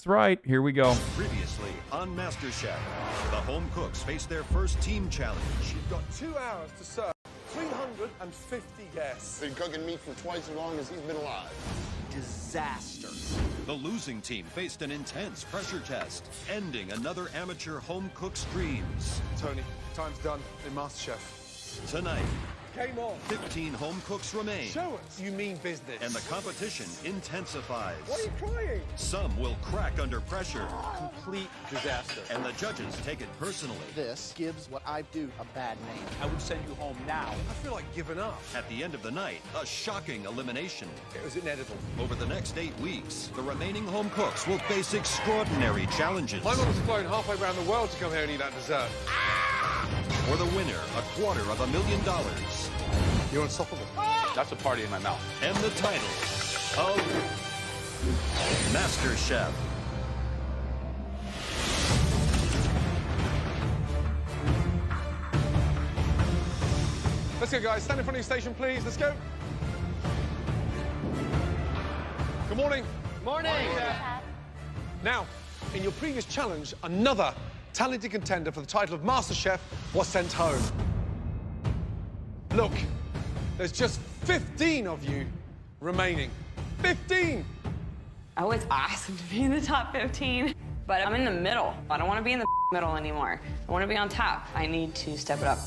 That's right. Here we go. Previously on Masterchef, the home cooks face their first team challenge. You've got 2 hours to serve 350 guests. Been cooking meat for twice as long as he's been alive. Disaster. The losing team faced an intense pressure test, ending another amateur home cook's dreams. Tony, time's done in Masterchef. Tonight, Game on. 15 home cooks remain, Show us you mean business. and the competition intensifies. Why are you crying? Some will crack under pressure, Complete disaster. and the judges take it personally. This gives what I do a bad name. I would send you home now. I feel like giving up. At the end of the night, a shocking elimination. It was inedible. Over the next 8 weeks, the remaining home cooks will face extraordinary challenges. My mum's flown halfway around the world to come here and eat that dessert. For the winner, $250,000. You're unstoppable. That's a party in my mouth. And the title of MasterChef. Let's go, guys. Stand in front of your station, please. Let's go. Good morning. Morning. Now, in your previous challenge, another talented contender for the title of MasterChef was sent home. Look, there's just 15 of you remaining. 15! Oh, it's awesome to be in the top 15, but I'm in the middle. I don't want to be in the middle anymore. I want to be on top. I need to step it up.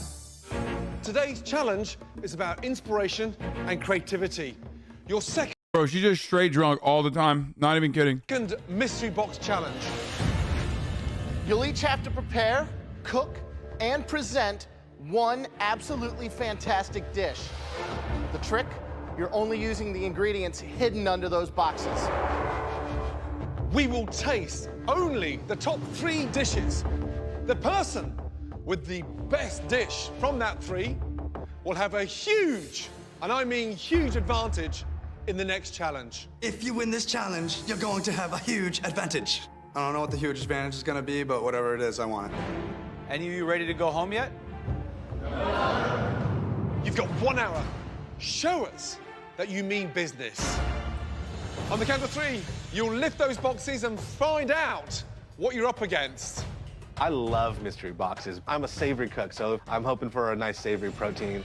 Today's challenge is about inspiration and creativity. Your second Bro, she's just straight drunk all the time. Not even kidding. mystery box challenge. You'll each have to prepare, cook, and present one absolutely fantastic dish. The trick? You're only using the ingredients hidden under those boxes. We will taste only the top 3 dishes. The person with the best dish from that 3 will have a huge, and I mean huge, advantage in the next challenge. If you win this challenge, you're going to have a huge advantage. I don't know what the huge advantage is going to be, but whatever it is, I want it. Any of you ready to go home yet? You've got 1 hour. Show us that you mean business. On the count of 3, you'll lift those boxes and find out what you're up against. I love mystery boxes. I'm a savory cook, so I'm hoping for a nice savory protein.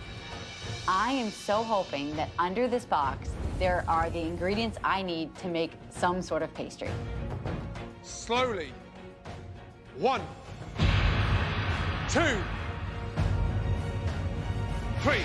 I am so hoping that under this box, there are the ingredients I need to make some sort of pastry. Slowly. 1, 2, 3.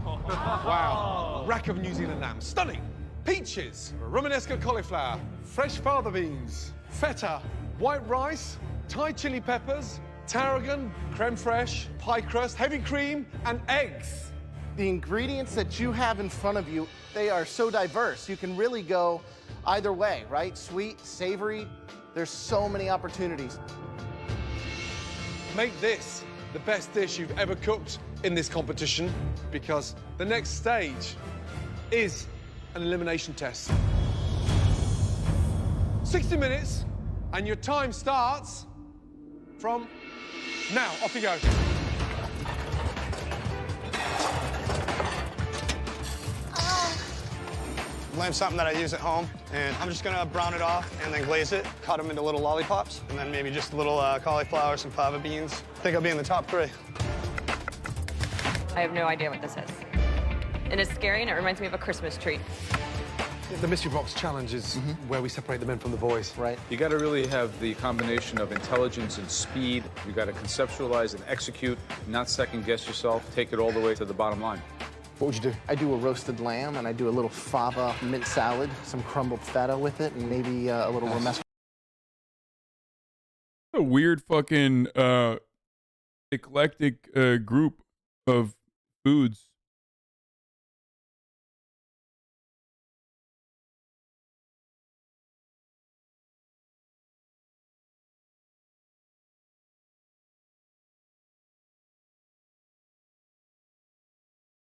Wow. Rack of New Zealand lamb. Stunning. Peaches, Romanesco cauliflower, fresh fava beans, feta, white rice, Thai chili peppers, tarragon, creme fraiche, pie crust, heavy cream, and eggs. The ingredients that you have in front of you, they are so diverse. You can really go either way, right? Sweet, savory. There's so many opportunities. Make this the best dish you've ever cooked in this competition, because the next stage is an elimination test. 60 minutes, and your time starts from now. Off you go. Lamb's something that I use at home, and I'm just gonna brown it off and then glaze it, cut them into little lollipops, and then maybe just a little cauliflower, some fava beans. I think I'll be in the top 3. I have no idea what this is. And it's scary, and it reminds me of a Christmas tree. The mystery box challenge is where we separate the men from the boys. Right. You got to really have the combination of intelligence and speed. You got to conceptualize and execute, not second guess yourself. Take it all the way to the bottom line. What would you do? I do a roasted lamb, and I do a little fava mint salad, some crumbled feta with it, and maybe a little romesco. A weird fucking eclectic group of foods.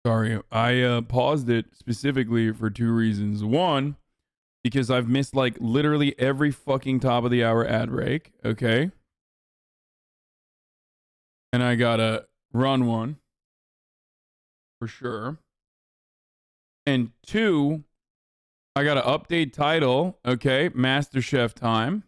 Sorry, I paused it specifically for 2 reasons. One, because I've missed like literally every fucking top of the hour ad break, okay? And I gotta run one for sure. And 2, I got to update title. Okay, Masterchef time.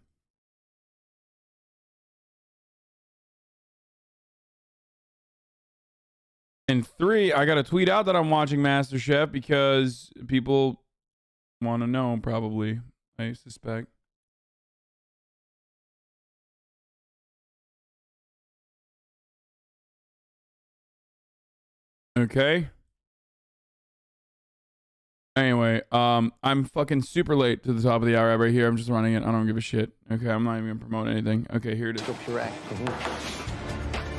And 3, I got to tweet out that I'm watching Masterchef because people want to know, probably, I suspect. Okay. Anyway, I'm fucking super late to the top of the hour right here. I'm just running it. I don't give a shit. Okay, I'm not even gonna promote anything. Okay, here it is. Puree.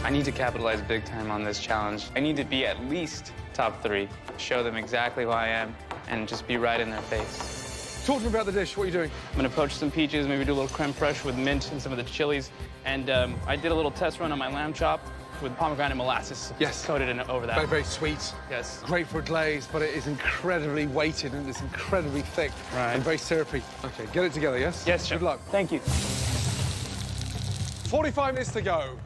I need to capitalize big time on this challenge. I need to be at least top 3, show them exactly who I am, and just be right in their face. Talk to me about the dish. What are you doing? I'm gonna poach some peaches, maybe do a little creme fraiche with mint and some of the chilies. And I did a little test run on my lamb chop with pomegranate molasses. Yes. Coated in over that. Very, very sweet. Yes. Great for a glaze, but it is incredibly weighted and it's incredibly thick. Right. And very syrupy. Okay, get it together, yes? Yes, Chef. Good luck. Thank you. 45 minutes to go.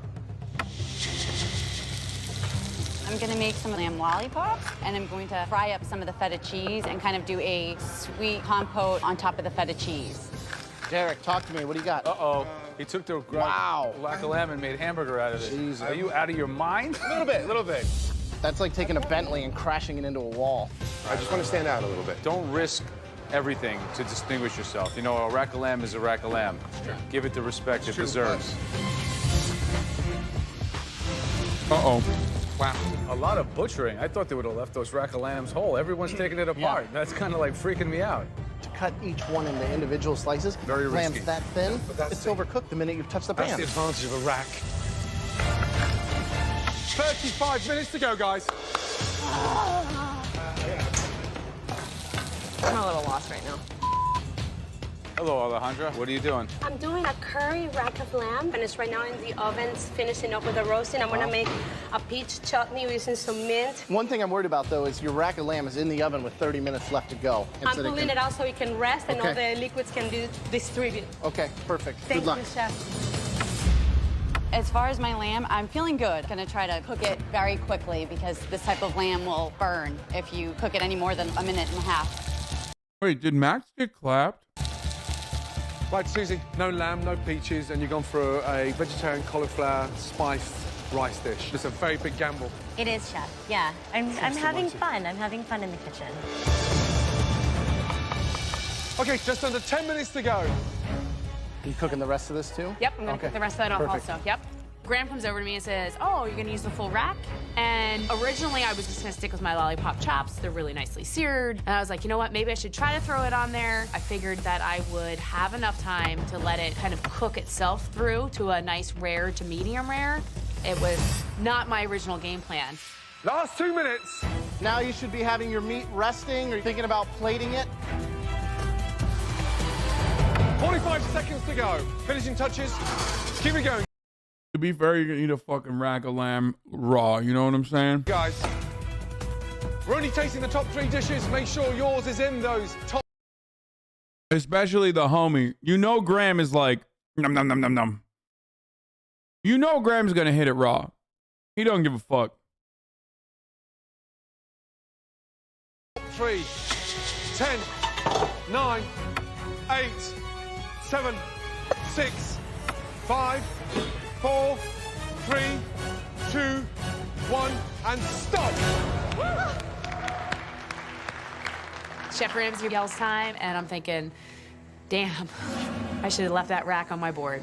I'm gonna make some lamb lollipops, and I'm going to fry up some of the feta cheese and kind of do a sweet compote on top of the feta cheese. Derek, talk to me. What do you got? Uh-oh. He took the rack of lamb and made hamburger out of it. Jesus. Are you out of your mind? A little bit, a little bit. That's like taking a Bentley and crashing it into a wall. I just want to stand out a little bit. Don't risk everything to distinguish yourself. You know, a rack of lamb is a rack of lamb. Give it the respect it deserves. Uh-oh. Wow. A lot of butchering. I thought they would have left those rack of lambs whole. Everyone's taking it apart. Yeah. That's kind of like freaking me out. To cut each one into individual slices, Very risky. lamb's that thin, that's it's it. overcooked the minute you've touched the That's pan. the advantage of a rack. 35 minutes to go, guys. I'm a little lost right now. Hello, Alejandra. What are you doing? I'm doing a curry rack of lamb, and it's right now in the oven, finishing up with the roasting. I'm gonna make a peach chutney using some mint. One thing I'm worried about, though, is your rack of lamb is in the oven with 30 minutes left to go. I'm pulling it out so it can rest and all the liquids can distribute. Okay, perfect. Thank Good luck. you, Chef. As far as my lamb, I'm feeling good. Gonna try to cook it very quickly because this type of lamb will burn if you cook it any more than a minute and a half. Wait, did Max get clapped? Right, Susie, no lamb, no peaches, and you've gone for a vegetarian cauliflower spiced rice dish. It's a very big gamble. It is, Chef. Yeah. I'm having fun. I'm having fun in the kitchen. Okay, just under 10 minutes to go. Are you cooking the rest of this, too? Yep, I'm gonna cook the rest of that off Perfect. also. Yep. Graham comes over to me and says, oh, you're gonna use the full rack? And originally I was just gonna stick with my lollipop chops. They're really nicely seared. And I was like, you know what, maybe I should try to throw it on there. I figured that I would have enough time to let it kind of cook itself through to a nice rare to medium rare. It was not my original game plan. Last 2 minutes. Now you should be having your meat resting. Are you thinking about plating it? 45 seconds to go. Finishing touches. Keep it going. To be fair, you're gonna eat a fucking rack of lamb raw. You know what I'm saying? Guys, we're only tasting the top 3 dishes. Make sure yours is in those top. Especially the homie. You know Graham is like, num num num num num. You know Graham's gonna hit it raw. He don't give a fuck. 3, 10, 9, 8, 7, 6, 5, 4, 3, 2, 1, and stop. Chef Ramsay yells time, and I'm thinking, damn, I should have left that rack on my board.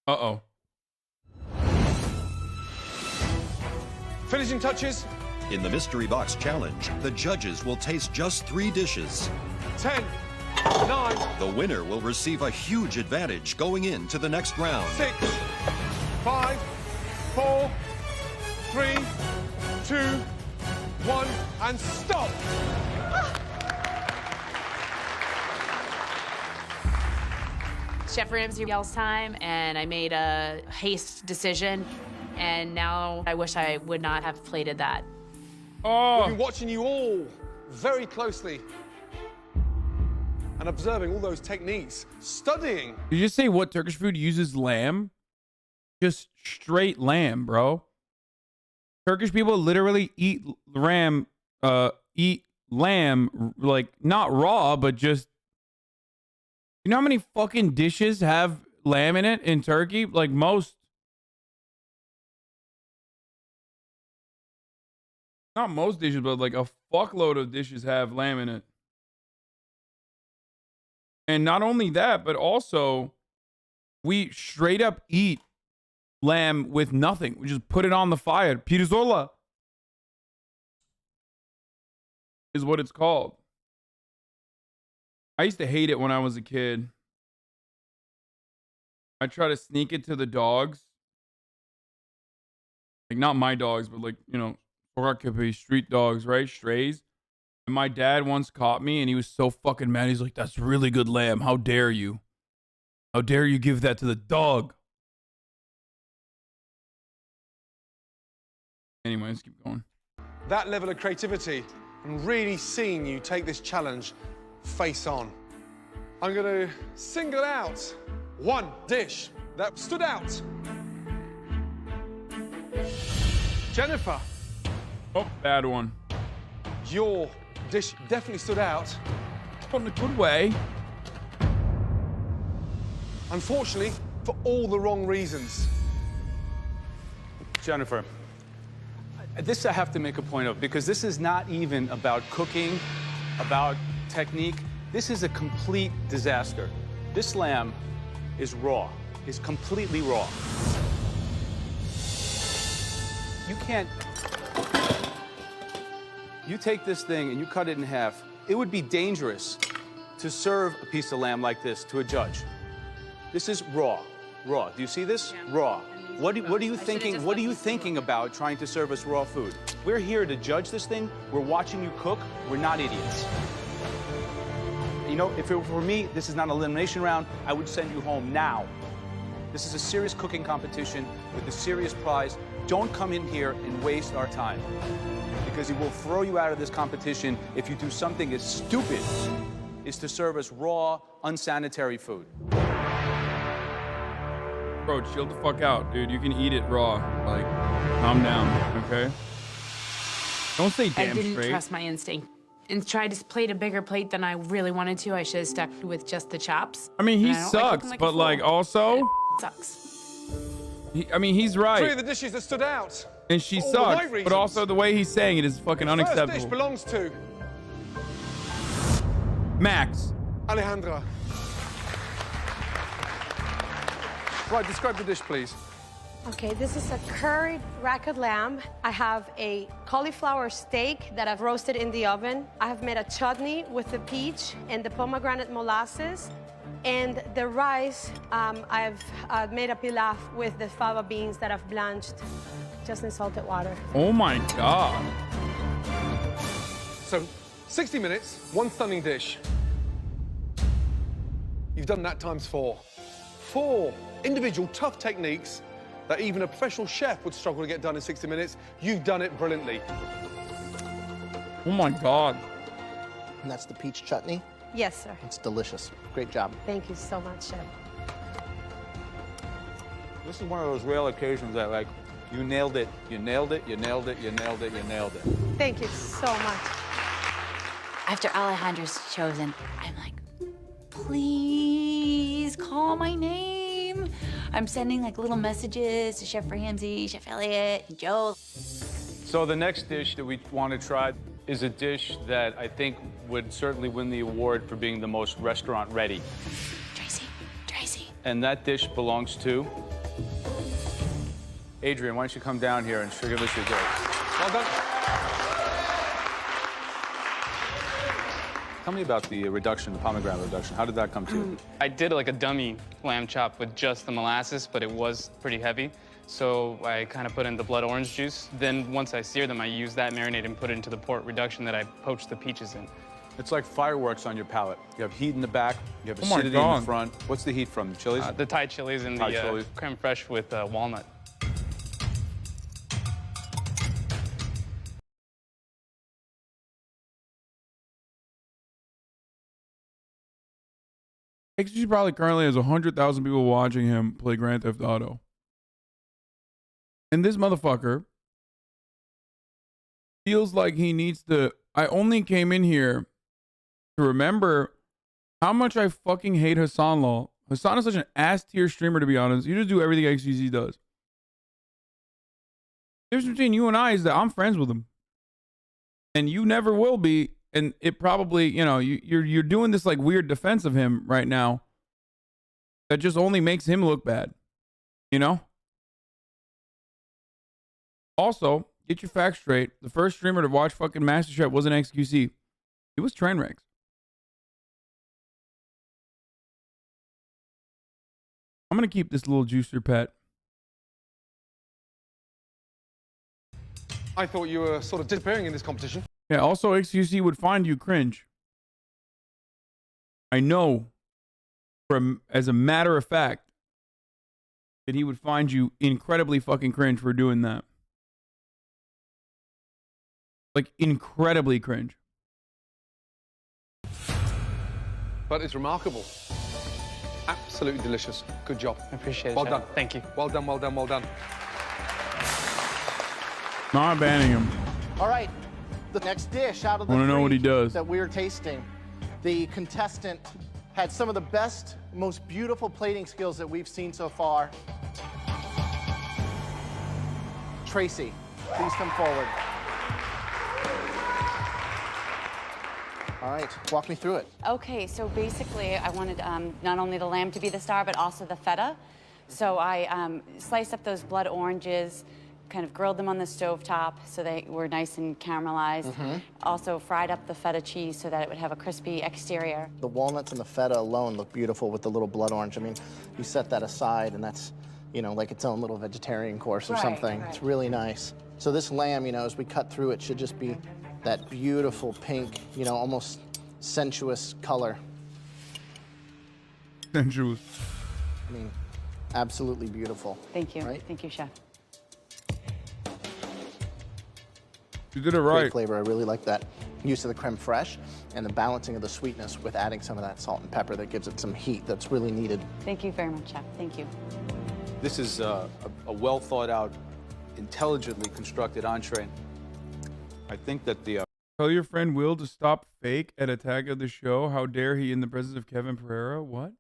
Uh-oh. Finishing touches. In the Mystery Box Challenge, the judges will taste just 3 dishes. 10, 9, The winner will receive a huge advantage going into the next round. 6, 5, 4, 3, 2, 1, and stop. Chef Ramsay yells time, and I made a haste decision, and now I wish I would not have plated that. We've been watching you all very closely and observing all those techniques, studying. Did you say what Turkish food uses lamb? Just straight lamb, bro. Turkish people literally eat lamb, like not raw, but just, you know how many fucking dishes have lamb in it in Turkey? Like most, not most dishes, but like a fuckload of dishes have lamb in it. And not only that, but also we straight up eat lamb with nothing. We just put it on the fire. Pirzola is what it's called. I used to hate it when I was a kid. I try to sneak it to the dogs. Like not my dogs, but like, you know, street dogs, right? Strays. And my dad once caught me and he was so fucking mad. He's like, that's really good lamb. How dare you? How dare you give that to the dog? Anyway, let's keep going. That level of creativity and really seeing you take this challenge face on. I'm going to single out one dish that stood out. Jennifer. Oh, bad one. Your dish definitely stood out. But in a good way. Unfortunately, for all the wrong reasons. Jennifer, this I have to make a point of, because this is not even about cooking, about technique. This is a complete disaster. This lamb is raw, is completely raw. You can't, you take this thing and you cut it in half, it would be dangerous to serve a piece of lamb like this to a judge. This is raw, raw. Do you see this? Yeah. Raw. What are you thinking? What are you thinking about trying to serve us raw food? We're here to judge this thing. We're watching you cook. We're not idiots. You know, if it were for me, this is not an elimination round. I would send you home now. This is a serious cooking competition with a serious prize. Don't come in here and waste our time, because it will throw you out of this competition if you do something as stupid as to serve us raw, unsanitary food. Bro, chill the fuck out, dude. You can eat it raw. Like, calm down, okay? Don't say damn straight. I didn't trust my instinct and tried to plate a bigger plate than I really wanted to. I should have stuck with just the chops. I mean, he sucks, but like also sucks. I mean, he's right. 3 of the dishes that stood out. And she sucks, but also the way he's saying it is fucking unacceptable. First dish belongs to Max. Alejandra. Right, describe the dish, please. Okay, this is a curried rack of lamb. I have a cauliflower steak that I've roasted in the oven. I have made a chutney with the peach and the pomegranate molasses. And the rice, I've made a pilaf with the fava beans that I've blanched just in salted water. Oh my God. So, 60 minutes, 1 stunning dish. You've done that times 4. 4 individual tough techniques that even a professional chef would struggle to get done in 60 minutes. You've done it brilliantly. Oh my God. And that's the peach chutney? Yes, sir. It's delicious. Great job. Thank you so much, Chef. This is one of those rare occasions that, like, you nailed it, you nailed it, you nailed it, you nailed it, you nailed it. Thank you so much. After Alejandra's chosen, I'm like, please call my name. I'm sending like little messages to Chef Ramsay, Chef Elliott, and Joe. So the next dish that we want to try is a dish that I think would certainly win the award for being the most restaurant ready. Tracy. And that dish belongs to Adrian. Why don't you come down here and give us your dish? Well done. Tell me about the reduction, the pomegranate reduction. How did that come to? I did like a dummy lamb chop with just the molasses, but it was pretty heavy. So I kind of put in the blood orange juice. Then once I sear them, I use that marinade and put it into the port reduction that I poached the peaches in. It's like fireworks on your palate. You have heat in the back, you have acidity in the front. What's the heat from? The chilies? The Thai chilies and the creme fraiche with walnut. He probably currently has 100,000 people watching him play Grand Theft Auto. And this motherfucker feels like he needs to I only came in here to remember how much I fucking hate Hasan Law. Hasan is such an ass tier streamer, to be honest. You just do everything XQC does. The difference between you and I is that I'm friends with him, and you never will be. And it probably, you know, you're doing this like weird defense of him right now that just only makes him look bad, you know. Also, get your facts straight. The first streamer to watch fucking Masterchef wasn't XQC. It was Trainwrecks. I'm going to keep this little juicer pet. I thought you were sort of disappearing in this competition. Yeah, also XQC would find you cringe. I know from as a matter of fact that he would find you incredibly fucking cringe for doing that. Like incredibly cringe. But it's remarkable. Absolutely delicious. Good job. I appreciate it. Well Chef. done. Thank you. Well done, well done, well done. Not banning him. All right, the next dish out of the Wanna know three what he does. that we're tasting. The contestant had some of the best, most beautiful plating skills that we've seen so far. Tracy, please come forward. All right, walk me through it. Okay, so basically I wanted not only the lamb to be the star, but also the feta. So I sliced up those blood oranges, kind of grilled them on the stovetop so they were nice and caramelized. Also fried up the feta cheese so that it would have a crispy exterior. The walnuts and the feta alone look beautiful with the little blood orange. I mean, you set that aside and that's, you know, like its own little vegetarian course or something. It's really nice. So this lamb, you know, as we cut through it, should just be that beautiful pink, you know, almost sensuous color. Sensuous. I mean, absolutely beautiful. Thank you. Right? Thank you, Chef. You did it Great right. flavor. I really like that use of the creme fraiche and the balancing of the sweetness with adding some of that salt and pepper that gives it some heat that's really needed. Thank you very much, Chef. Thank you. This is a well thought out, intelligently constructed entree. I think that the Tell your friend Will to stop fake at Attack of the Show. How dare he in the presence of Kevin Pereira? What?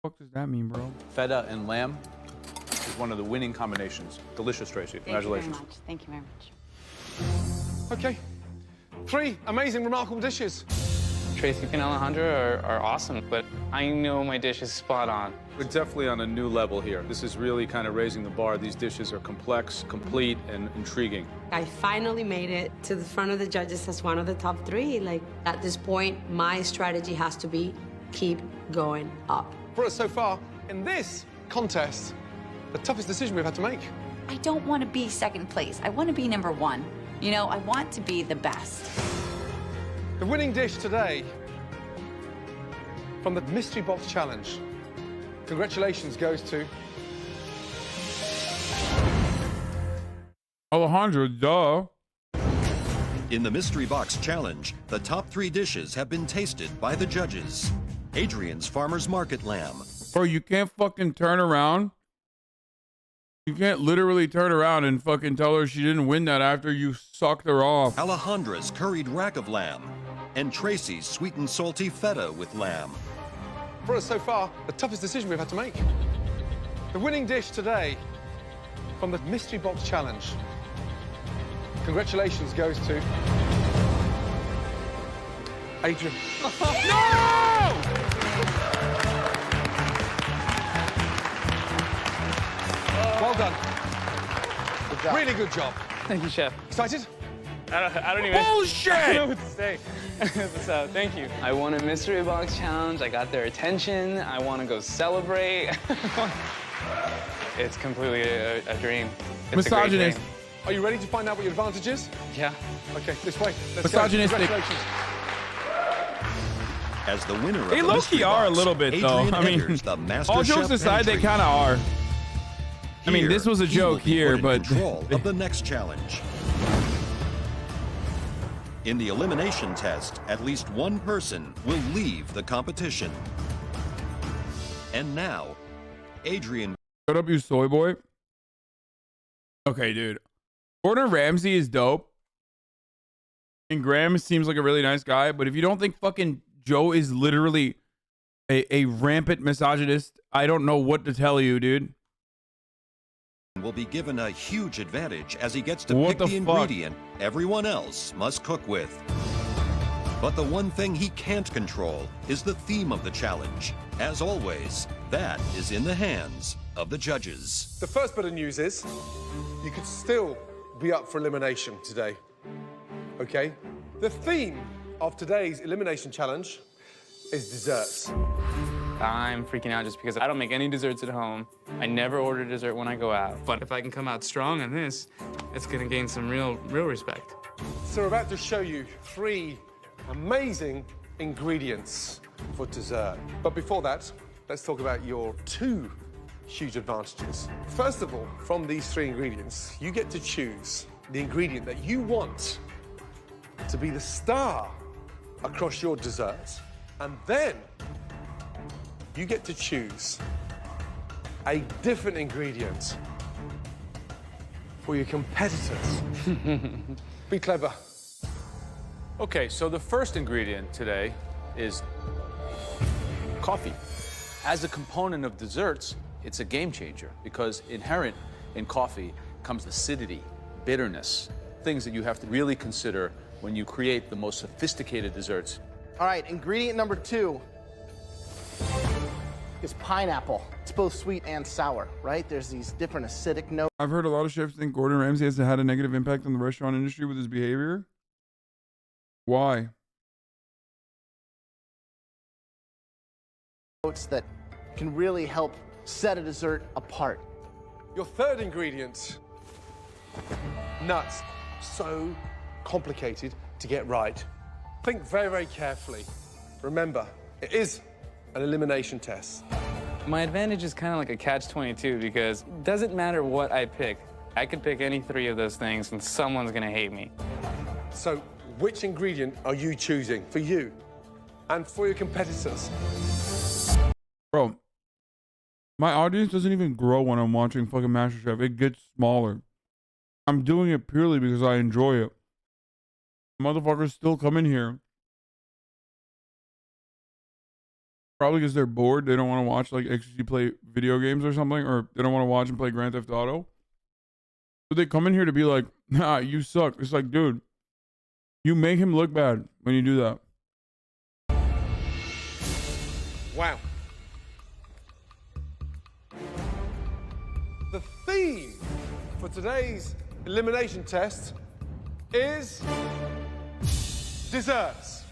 What the fuck does that mean, bro? feta and lamb is one of the winning combinations. Delicious, Tracy. Congratulations. Thank you very much. Thank you very much. Okay. 3 amazing, remarkable dishes. Tracy and Alejandro are awesome, but I know my dish is spot on. We're definitely on a new level here. This is really kind of raising the bar. These dishes are complex, complete, and intriguing. I finally made it to the front of the judges as one of the top 3. Like, at this point, my strategy has to be keep going up. For us so far, in this contest, the toughest decision we've had to make. I don't want to be second place. I want to be number 1. You know, I want to be the best. The winning dish today from the Mystery Box Challenge. Congratulations goes to Alejandro, duh. In the Mystery Box Challenge, the top 3 dishes have been tasted by the judges. Adrian's Farmer's Market Lamb. Bro, you can't fucking turn around. You can't literally turn around and fucking tell her she didn't win that after you sucked her off. Alejandra's curried rack of lamb. And Tracy's sweet and salty feta with lamb. for us so far, the toughest decision we've had to make. The winning dish today from the Mystery Box Challenge. Congratulations goes to Adrian. No! Well done. Good job. Really good job. Thank you, Chef. Excited? I don't even. Bullshit! I don't know what to say. So, thank you. I won a mystery box challenge. I got their attention. I want to go celebrate. It's completely a dream. It's a great Misogynist. dream. Are you ready to find out what your advantage is? Yeah. Okay, this way. Let's Misogynistic. Go. Congratulations. As the winner of They the low-key mystery are a box, little bit, though. Adrian I mean, enters the Master all jokes Chef aside, they entry. kind of are. I mean, this was a He will joke be here, put in but control of the next challenge. In the elimination test, at least one person will leave the competition. And now, Adrian. Shut up, you soy boy. Okay, dude. Gordon Ramsay is dope. And Graham seems like a really nice guy. But if you don't think fucking Joe is literally a rampant misogynist, I don't know what to tell you, dude. Will be given a huge advantage as he gets to What pick the the fuck? ingredient everyone else must cook with. But the one thing he can't control is the theme of the challenge. As always, that is in the hands of the judges. The first bit of news is you could still be up for elimination today. Okay? The theme of today's elimination challenge is desserts. I'm freaking out just because I don't make any desserts at home. I never order dessert when I go out. But if I can come out strong on this, it's gonna gain some real respect. So we're about to show you 3 amazing ingredients for dessert. But before that, let's talk about your 2 huge advantages. First of all, from these 3 ingredients, you get to choose the ingredient that you want to be the star across your dessert. And then you get to choose a different ingredient for your competitors. Be clever. Okay, so the first ingredient today is coffee. As a component of desserts, it's a game changer because inherent in coffee comes acidity, bitterness, things that you have to really consider when you create the most sophisticated desserts. All right, ingredient number 2 is pineapple. It's both sweet and sour, right? There's these different acidic notes. I've heard a lot of chefs think Gordon Ramsay has had a negative impact on the restaurant industry with his behavior. Why? That can really help set a dessert apart. Your third ingredient, nuts. So complicated to get right. Think very, very carefully. Remember, it is an elimination test. My advantage is kind of like a catch-22 because it doesn't matter what I pick. I could pick any 3 of those things and someone's gonna hate me. So which ingredient are you choosing for you and for your competitors? Bro, my audience doesn't even grow when I'm watching fucking Masterchef. It gets smaller. I'm doing it purely because I enjoy it. Motherfuckers still come in here. Probably because they're bored. They don't want to watch like XG play video games or something, or they don't want to watch and play Grand Theft Auto. So they come in here to be like, nah, you suck. It's like, dude, you make him look bad when you do that. Wow. The theme for today's elimination test is desserts.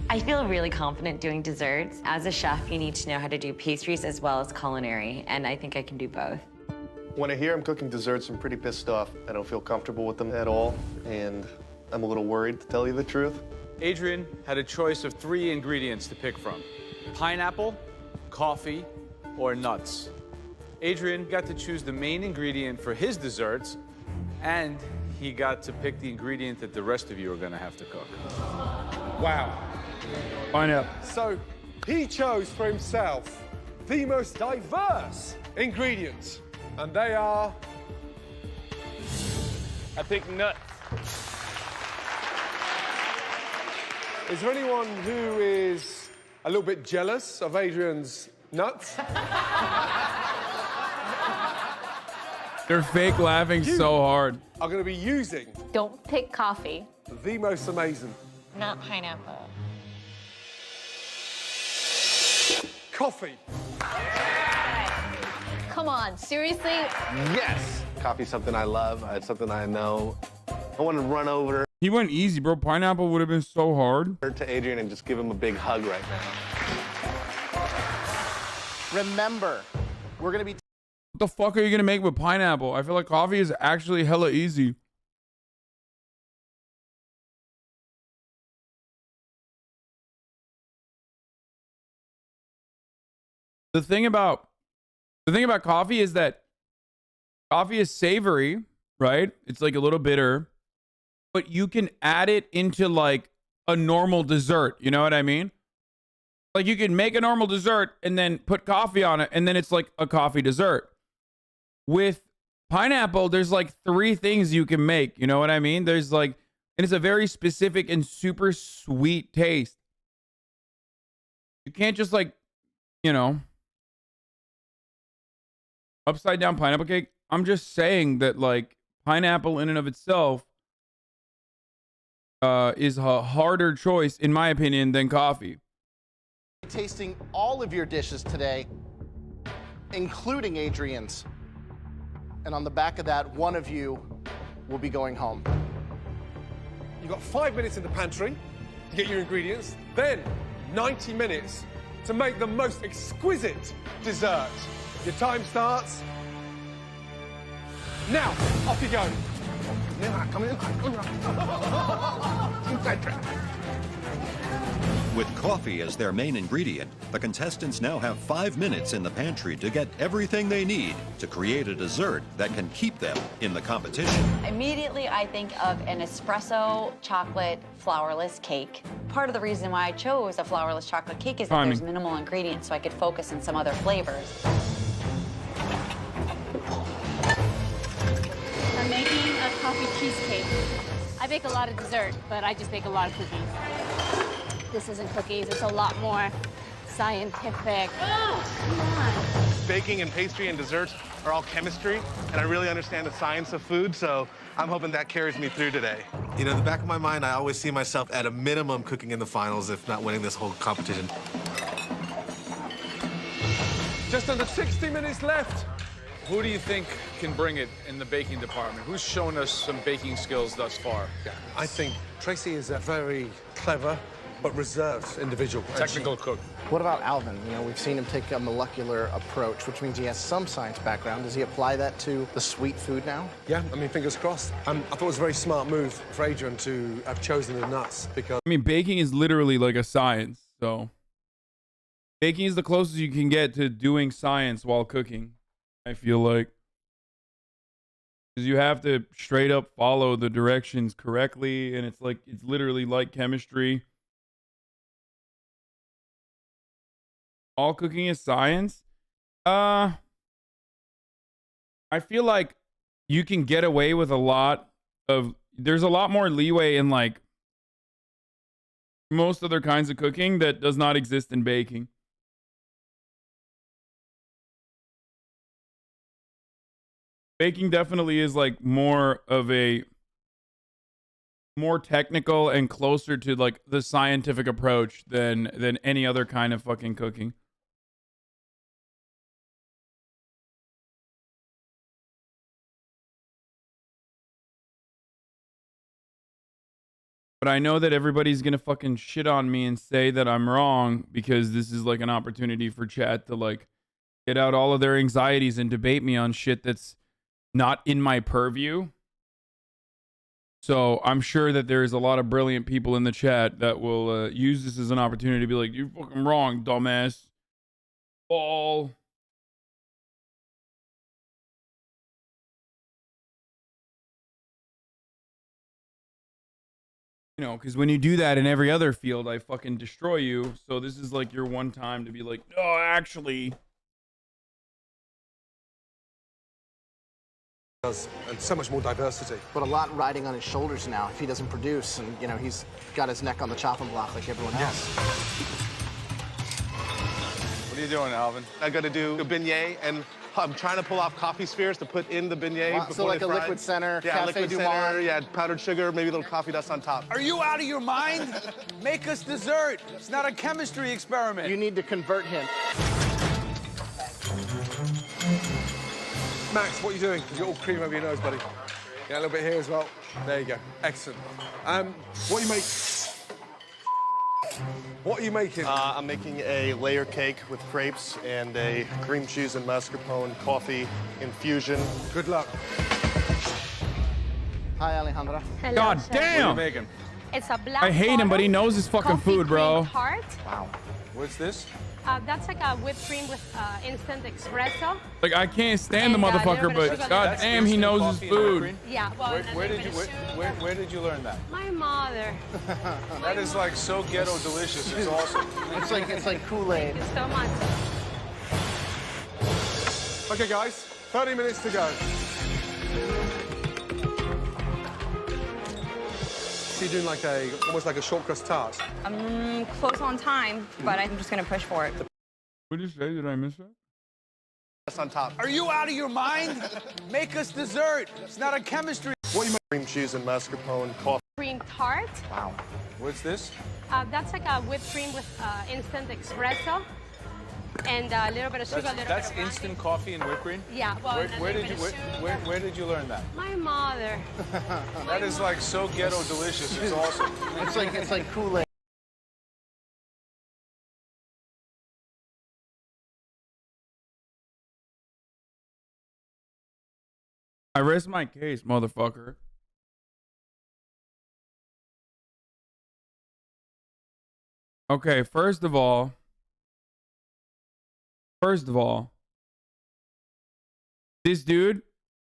I feel really confident doing desserts. As a chef, you need to know how to do pastries as well as culinary, and I think I can do both. When I hear I'm cooking desserts, I'm pretty pissed off. I don't feel comfortable with them at all, and I'm a little worried, to tell you the truth. Adrian had a choice of 3 ingredients to pick from: pineapple, coffee, or nuts. Adrian got to choose the main ingredient for his desserts, and he got to pick the ingredient that the rest of you are gonna have to cook. Wow. Pineapple. So he chose for himself the most diverse ingredients, and they are... I picked nuts. Is there anyone who is a little bit jealous of Adrian's nuts? They're fake laughing so hard. Are going to be using Don't pick coffee. the most amazing Not pineapple. coffee. Come on, seriously? Yes! Coffee's something I love. It's something I know. I want to run over He went easy, bro. Pineapple would have been so hard. to Adrian and just give him a big hug right now. Remember, we're gonna be What the fuck are you gonna make with pineapple? I feel like coffee is actually hella easy. The thing about coffee is that coffee is savory, right? It's like a little bitter, but you can add it into like a normal dessert. You know what I mean? Like you can make a normal dessert and then put coffee on it, and then it's like a coffee dessert. With pineapple, there's like 3 things you can make. You know what I mean? There's like, and it's a very specific and super sweet taste. You can't just like, you know, upside down pineapple cake. I'm just saying that like pineapple in and of itself is a harder choice, in my opinion, than coffee. Tasting all of your dishes today, including Adrian's. And on the back of that, one of you will be going home. You've got 5 minutes in the pantry to get your ingredients, then 90 minutes to make the most exquisite dessert. Your time starts now. Off you go. With coffee as their main ingredient, the contestants now have 5 minutes in the pantry to get everything they need to create a dessert that can keep them in the competition. Immediately, I think of an espresso chocolate flourless cake. Part of the reason why I chose a flourless chocolate cake is that there's minimal ingredients, so I could focus on some other flavors. I'm making a coffee cheesecake. I bake a lot of dessert, but I just bake a lot of cookies. This isn't cookies, it's a lot more scientific. Oh, come on. Baking and pastry and desserts are all chemistry, and I really understand the science of food, so I'm hoping that carries me through today. You know, in the back of my mind, I always see myself at a minimum cooking in the finals, if not winning this whole competition. Just under 60 minutes left. Who do you think can bring it in the baking department? Who's shown us some baking skills thus far? Yeah, I think Tracy is a very clever but reserved individual. Technical cook. What about Alvin? You know, we've seen him take a molecular approach, which means he has some science background. Does he apply that to the sweet food now? Yeah, I mean, fingers crossed. I thought it was a very smart move for Adrian to have chosen the nuts because... I mean, baking is literally like a science, so... Baking is the closest you can get to doing science while cooking, I feel like. Because you have to straight up follow the directions correctly, and it's like, it's literally like chemistry. All cooking is science. I feel like you can get away with a lot of... There's a lot more leeway in like most other kinds of cooking that does not exist in baking. Baking definitely is like more of a more technical and closer to like the scientific approach than any other kind of fucking cooking. But I know that everybody's gonna fucking shit on me and say that I'm wrong because this is like an opportunity for chat to like get out all of their anxieties and debate me on shit that's not in my purview. So I'm sure that there's a lot of brilliant people in the chat that will use this as an opportunity to be like, you're fucking wrong, dumbass. Ball. You know, because when you do that in every other field, I fucking destroy you. So this is like your one time to be like, no, actually. And so much more diversity. But a lot riding on his shoulders now if he doesn't produce, and you know he's got his neck on the chopping block like everyone else. What are you doing, Alvin? I got to do a beignet, and I'm trying to pull off coffee spheres to put in the beignet. So like a liquid center, yeah, Cafe liquid du center, Monde. yeah, powdered sugar, maybe a little coffee dust on top. Are you out of your mind? Make us dessert. It's not a chemistry experiment. You need to convert him. Max, what are you doing? You've got all cream over your nose, buddy. Yeah, a little bit here as well. There you go. Excellent. What are you making? What are you making? I'm making a layer cake with crepes and a cream cheese and mascarpone coffee infusion. Good luck. Hi, Alejandra. Hello, God chef. damn. What are you making? It's a black I hate him, but he knows his fucking coffee food, bro. cream tart. Wow. What's this? That's like a whipped cream with instant espresso. Like, I can't stand the And, motherfucker, little bit but of sugar. god That's damn, he instant knows his coffee and whipped food. cream? Yeah, well, and a Where little did you bit of sugar. where did you learn that? My mother. That is like so ghetto delicious. It's awesome. It's like Kool-Aid. Thank you so much. Okay, guys, 30 minutes to go. So you're doing like almost like a short crust tart. I'm close on time, but I'm just gonna push for it. What did you say? Did I miss that? That's on top. Are you out of your mind? Make us dessert. It's not a chemistry. What do you make? Cream cheese and mascarpone, coffee. Cream tart. Wow. What's this? That's like a whipped cream with instant espresso and a little bit of sugar. That's instant coffee and whipped cream? Yeah. Well, Where did you learn that? My mother. That is like so ghetto delicious. It's awesome. It's like Kool-Aid. I rest my case, motherfucker. Okay, first of all, this dude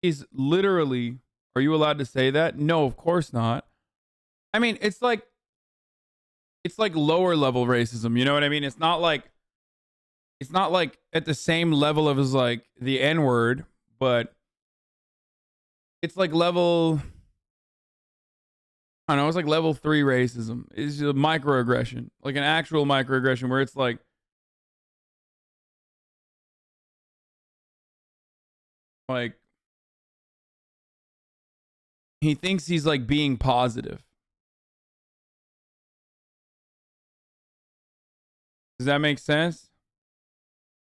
is literally, are you allowed to say that? No, of course not. I mean, it's like lower level racism, you know what I mean? It's not like at the same level of as like the N-word, but it's like level, I don't know, it's like level 3 racism. It's a microaggression, like an actual microaggression where it's like, he thinks he's like being positive. Does that make sense?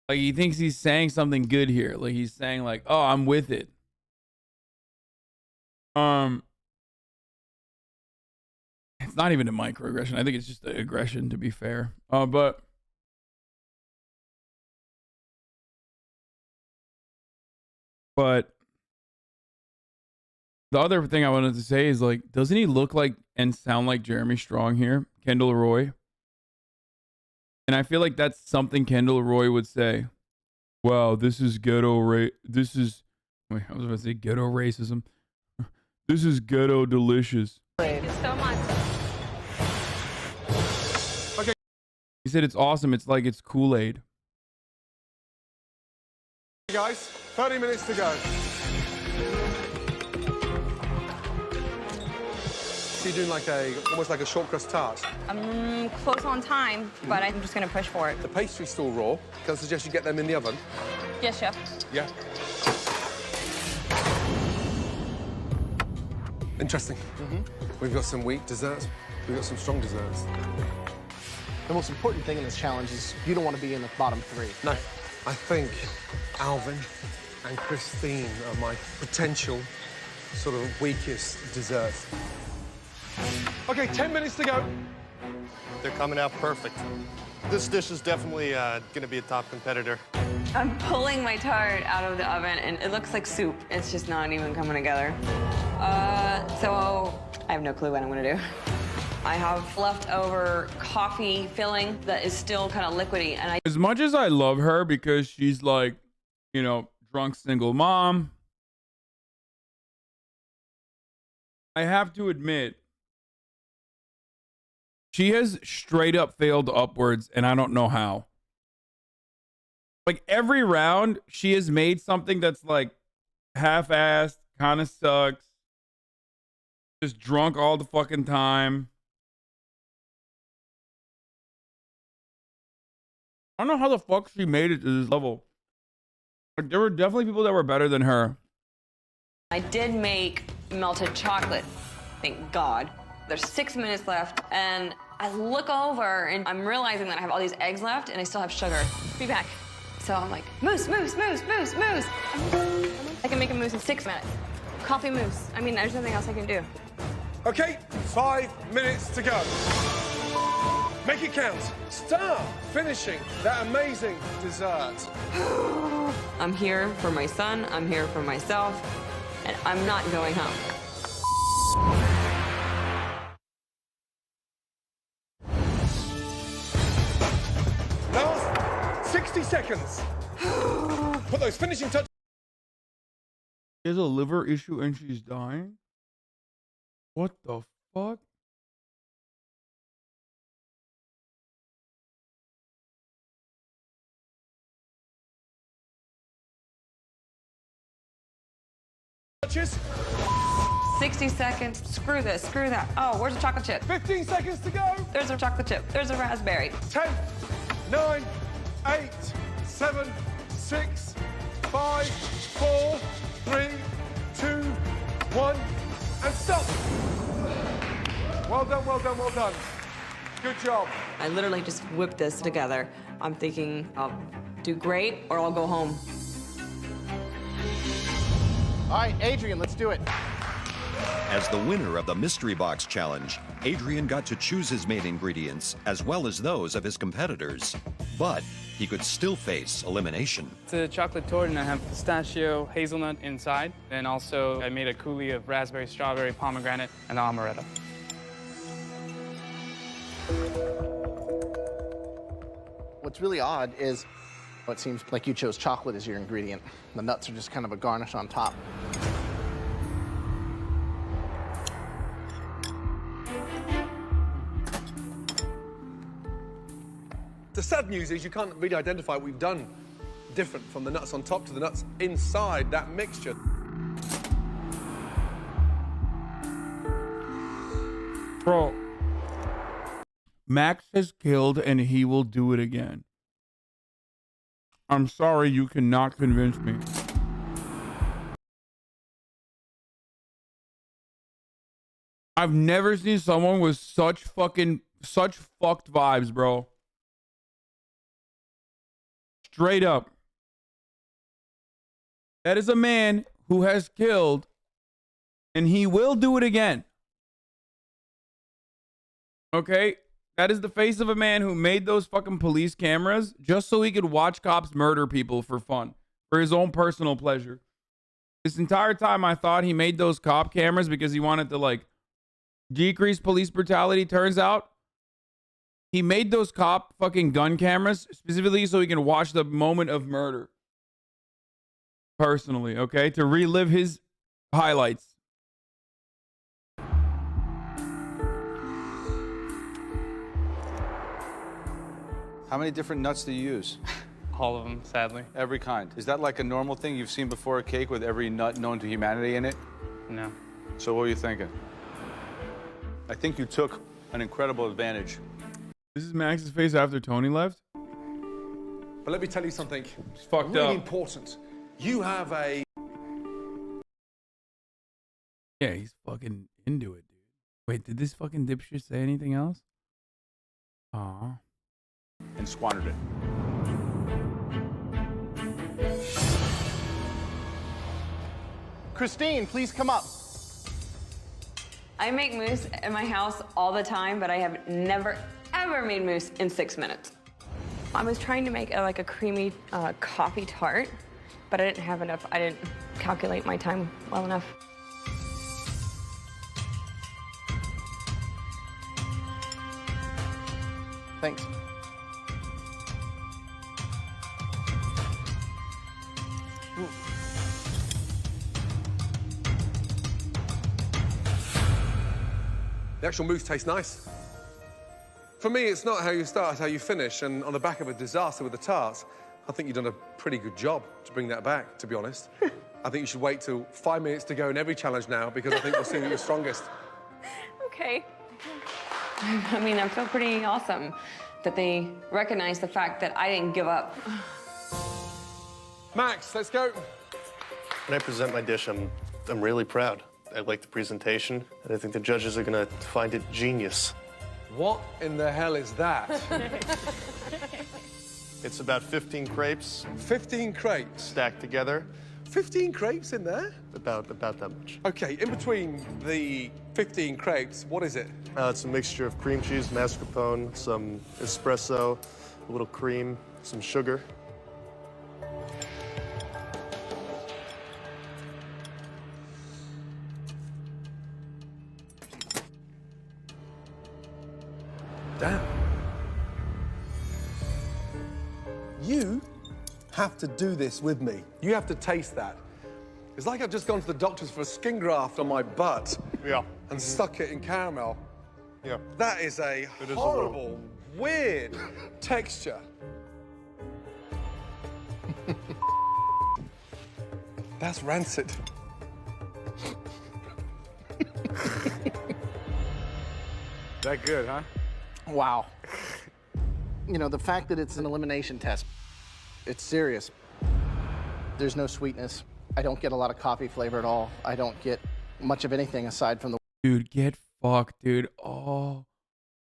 Like he thinks he's saying something good here. Like he's saying like, oh, I'm with it. It's not even a microaggression. I think it's just an aggression, to be fair. But the other thing I wanted to say is like, doesn't he look like and sound like Jeremy Strong here? Kendall Roy. And I feel like that's something Kendall Roy would say. Wow, this is ghetto wait, I was about to say ghetto racism. This is ghetto delicious. Thank you so much. Okay. He said it's awesome. It's like it's Kool-Aid. Hey guys, 30 minutes to go. So you're doing like almost like a short crust tart. I'm close on time, but I'm just gonna push for it. The pastry's still raw. Can I suggest you get them in the oven? Yes, chef. Yeah. Interesting. We've got some weak desserts. We've got some strong desserts. The most important thing in this challenge is you don't want to be in the bottom 3. No, I think Alvin and Christine are my potential sort of weakest desserts. Okay, 10 minutes to go. They're coming out perfect. This dish is definitely going to be a top competitor. I'm pulling my tart out of the oven, and it looks like soup. It's just not even coming together. So I have no clue what I'm gonna do. I have leftover coffee filling that is still kind of liquidy, and as much as I love her because she's like, you know, drunk single mom, I have to admit, she has straight up failed upwards, and I don't know how. Like every round, she has made something that's like half-assed, kind of sucks, just drunk all the fucking time. I don't know how the fuck she made it to this level. Like there were definitely people that were better than her. I did make melted chocolate, thank God. There's 6 minutes left, and I look over, and I'm realizing that I have all these eggs left, and I still have sugar. Be back. So I'm like, mousse, mousse, mousse, mousse, mousse. I can make a mousse in 6 minutes. Coffee mousse. I mean, there's nothing else I can do. Okay, 5 minutes to go. Make it count. Start finishing that amazing dessert. I'm here for my son, I'm here for myself, and I'm not going home. Last 60 seconds. Put those finishing touches. She has a liver issue and she's dying? What the fuck? 60 seconds. Screw this, screw that. Oh, where's the chocolate chip? 15 seconds to go. There's a chocolate chip. There's a raspberry. 10, 9, 8, 7, 6, 5, 4, 3, 2, 1, and stop. Well done, well done, well done. Good job. I literally just whipped this together. I'm thinking I'll do great or I'll go home. All right, Adrian, let's do it. As the winner of the Mystery Box Challenge, Adrian got to choose his main ingredients as well as those of his competitors. But he could still face elimination. It's a chocolate torte, and I have pistachio hazelnut inside. And also, I made a coulis of raspberry, strawberry, pomegranate, and amaretto. What's really odd is it seems like you chose chocolate as your ingredient. The nuts are just kind of a garnish on top. The sad news is you can't really identify what we've done different from the nuts on top to the nuts inside that mixture. Bro, Max has killed and he will do it again. I'm sorry, you cannot convince me. I've never seen someone with such fucked vibes, bro. Straight up. That is a man who has killed and he will do it again. Okay? That is the face of a man who made those fucking police cameras just so he could watch cops murder people for fun, for his own personal pleasure. This entire time I thought he made those cop cameras because he wanted to like decrease police brutality. Turns out he made those cop fucking gun cameras specifically so he can watch the moment of murder. Personally, okay? To relive his highlights. How many different nuts do you use? All of them, sadly. Every kind. Is that like a normal thing you've seen before, a cake with every nut known to humanity in it? No. So what were you thinking? I think you took an incredible advantage. This is Max's face after Tony left. But let me tell you something fucked really up. important. You have a... Yeah, he's fucking into it, dude. Wait, did this fucking dipshit say anything else? Aw. And squandered it. Christine, please come up. I make mousse in my house all the time, but I have never, ever made mousse in 6 minutes. I was trying to make like a creamy coffee tart, but I didn't have enough. I didn't calculate my time well enough. Thanks. The actual mousse tastes nice. For me, it's not how you start, it's how you finish. And on the back of a disaster with the tarts, I think you've done a pretty good job to bring that back, to be honest. I think you should wait till 5 minutes to go in every challenge now, because I think we'll see that you're strongest. Okay. I mean, I feel pretty awesome that they recognize the fact that I didn't give up. Max, let's go. When I present my dish, I'm really proud. I like the presentation, and I think the judges are gonna find it genius. What in the hell is that? It's about 15 crepes. 15 crepes? Stacked together. 15 crepes in there? About that much. Okay, in between the 15 crepes, what is it? It's a mixture of cream cheese, mascarpone, some espresso, a little cream, some sugar. Damn. You have to do this with me. You have to taste that. It's like I've just gone to the doctors for a skin graft on my butt. Yeah. And stuck it in caramel. Yeah. That is a horrible, weird texture. That's rancid. That good, huh? Wow. You know, the fact that it's an elimination test, it's serious. There's no sweetness. I don't get a lot of coffee flavor at all. I don't get much of anything aside from the... Dude, get fucked, dude. Oh,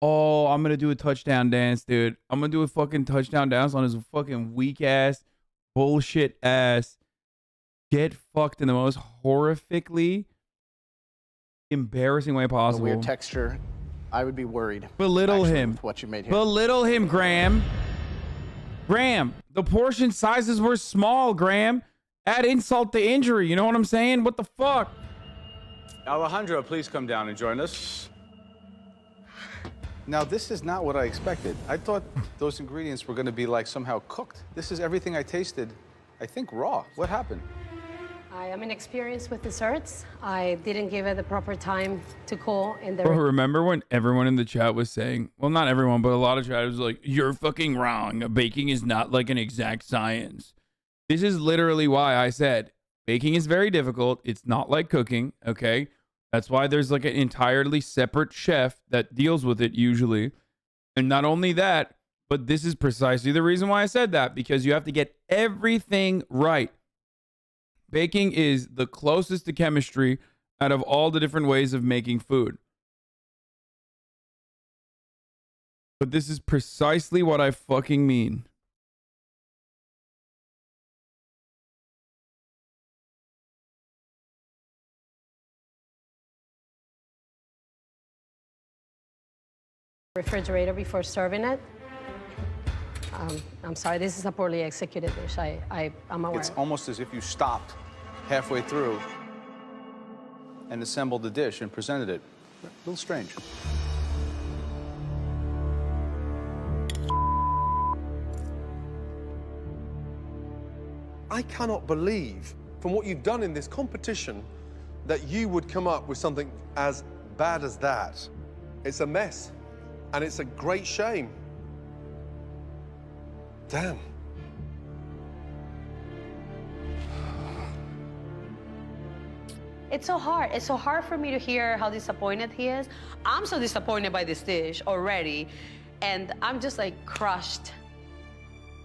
I'm gonna do a touchdown dance, dude. I'm gonna do a fucking touchdown dance on his fucking weak ass, bullshit ass. Get fucked in the most horrifically embarrassing way possible. weird texture. I would be worried. Belittle actually, him. with what you made here. Belittle him, Graham. Graham, the portion sizes were small, Graham. Add insult to injury. You know what I'm saying? What the fuck? Alejandro, please come down and join us. Now, this is not what I expected. I thought those ingredients were going to be like somehow cooked. This is everything I tasted, I think, raw. What happened? I am inexperienced with desserts. I didn't give it the proper time to cool in the... Bro, remember when everyone in the chat was saying, well, not everyone, but a lot of chat was like, you're fucking wrong. Baking is not like an exact science. This is literally why I said baking is very difficult. It's not like cooking, okay? That's why there's like an entirely separate chef that deals with it usually. And not only that, but this is precisely the reason why I said that, because you have to get everything right. Baking is the closest to chemistry out of all the different ways of making food. But this is precisely what I fucking mean. refrigerator before serving it. I'm sorry, this is a poorly executed dish. I'm aware. It's almost as if you stopped halfway through and assembled the dish and presented it. A little strange. I cannot believe, from what you've done in this competition, that you would come up with something as bad as that. It's a mess, and it's a great shame. Damn. It's so hard. It's so hard for me to hear how disappointed he is. I'm so disappointed by this dish already, and I'm just like crushed.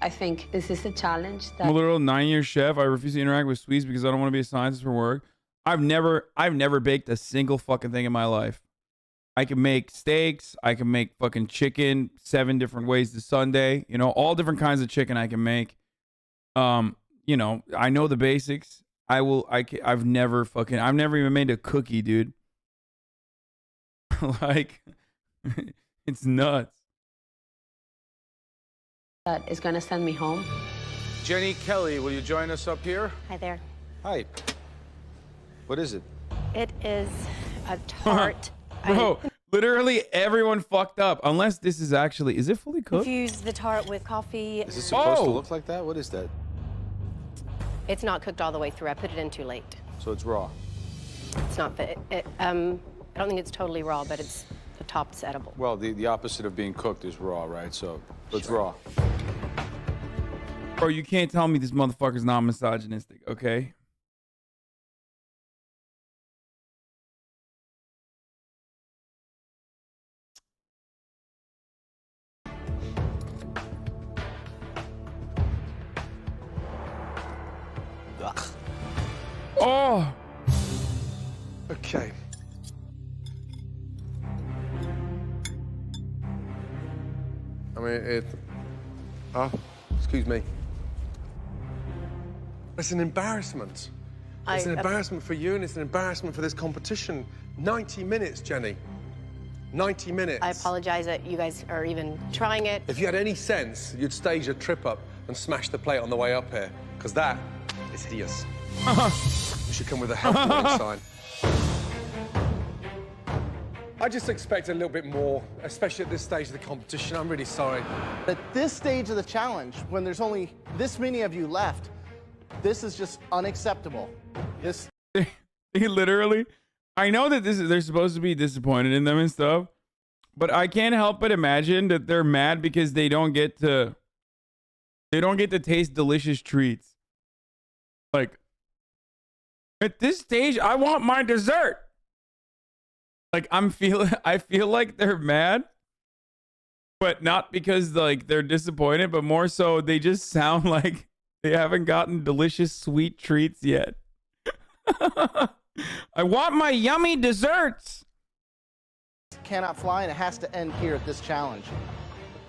I think this is a challenge that... I'm a literal 9-year chef. I refuse to interact with sweets because I don't want to be a scientist for work. I've never baked a single fucking thing in my life. I can make steaks. I can make fucking chicken 7 different ways to Sunday. You know, all different kinds of chicken I can make. You know, I know the basics. I've never even made a cookie, dude. Like, it's nuts. That is gonna send me home. Jenny Kelly, will you join us up here? Hi there. Hi. What is it? It is a tart. Bro, literally everyone fucked up. Unless this is actually... Is it fully cooked? Infuse the tart with coffee. Is it supposed to look like that? What is that? It's not cooked all the way through. I put it in too late. So it's raw? It's not... I don't think it's totally raw, but it's... The top's edible. Well, the opposite of being cooked is raw, right? So it's raw. Bro, you can't tell me this motherfucker's not misogynistic, okay? Ugh. Oh! Okay. I mean, excuse me. It's an embarrassment. It's an embarrassment for you, and it's an embarrassment for this competition. 90 minutes, Jenny. 90 minutes. I apologize that you guys are even trying it. If you had any sense, you'd stage a trip up and smash the plate on the way up here, because that is hideous. You should come with a health warning sign. I just expect a little bit more, especially at this stage of the competition. I'm really sorry. At this stage of the challenge, when there's only this many of you left, this is just unacceptable. This... Literally, I know that they're supposed to be disappointed in them and stuff, but I can't help but imagine that they're mad because they don't get to taste delicious treats. Like, at this stage, I want my dessert. Like I feel like they're mad, but not because like they're disappointed, but more so they just sound like they haven't gotten delicious sweet treats yet. I want my yummy desserts. Cannot fly, and it has to end here at this challenge.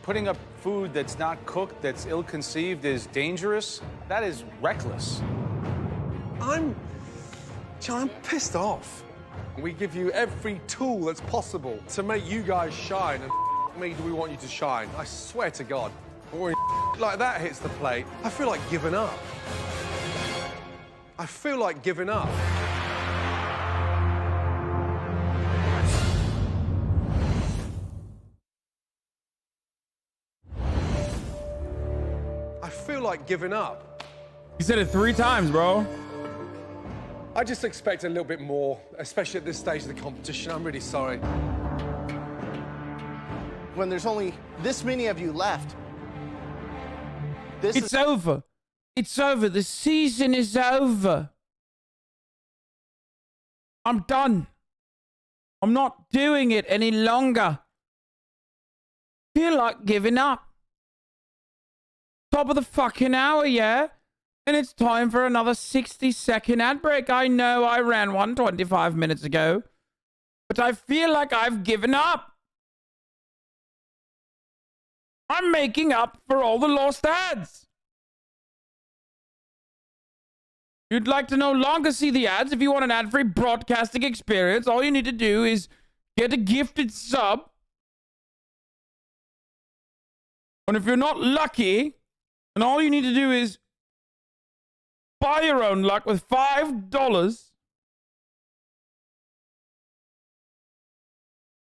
Putting up food that's not cooked, that's ill-conceived, is dangerous. That is reckless. I'm pissed off. We give you every tool that's possible to make you guys shine, and me, do we want you to shine? I swear to God. But when like that hits the plate, I feel like giving up. I feel like giving up. I feel like giving up. You said it 3 times, bro. I just expect a little bit more, especially at this stage of the competition. I'm really sorry. When there's only this many of you left, It's over. It's over. The season is over. I'm done. I'm not doing it any longer. Feel like giving up. Top of the fucking hour, yeah? And it's time for another 60-second ad break. I know I ran one 25 minutes ago, but I feel like I've given up. I'm making up for all the lost ads. You'd like to no longer see the ads. If you want an ad-free broadcasting experience, all you need to do is get a gifted sub. And if you're not lucky, then all you need to do is buy your own luck with $5.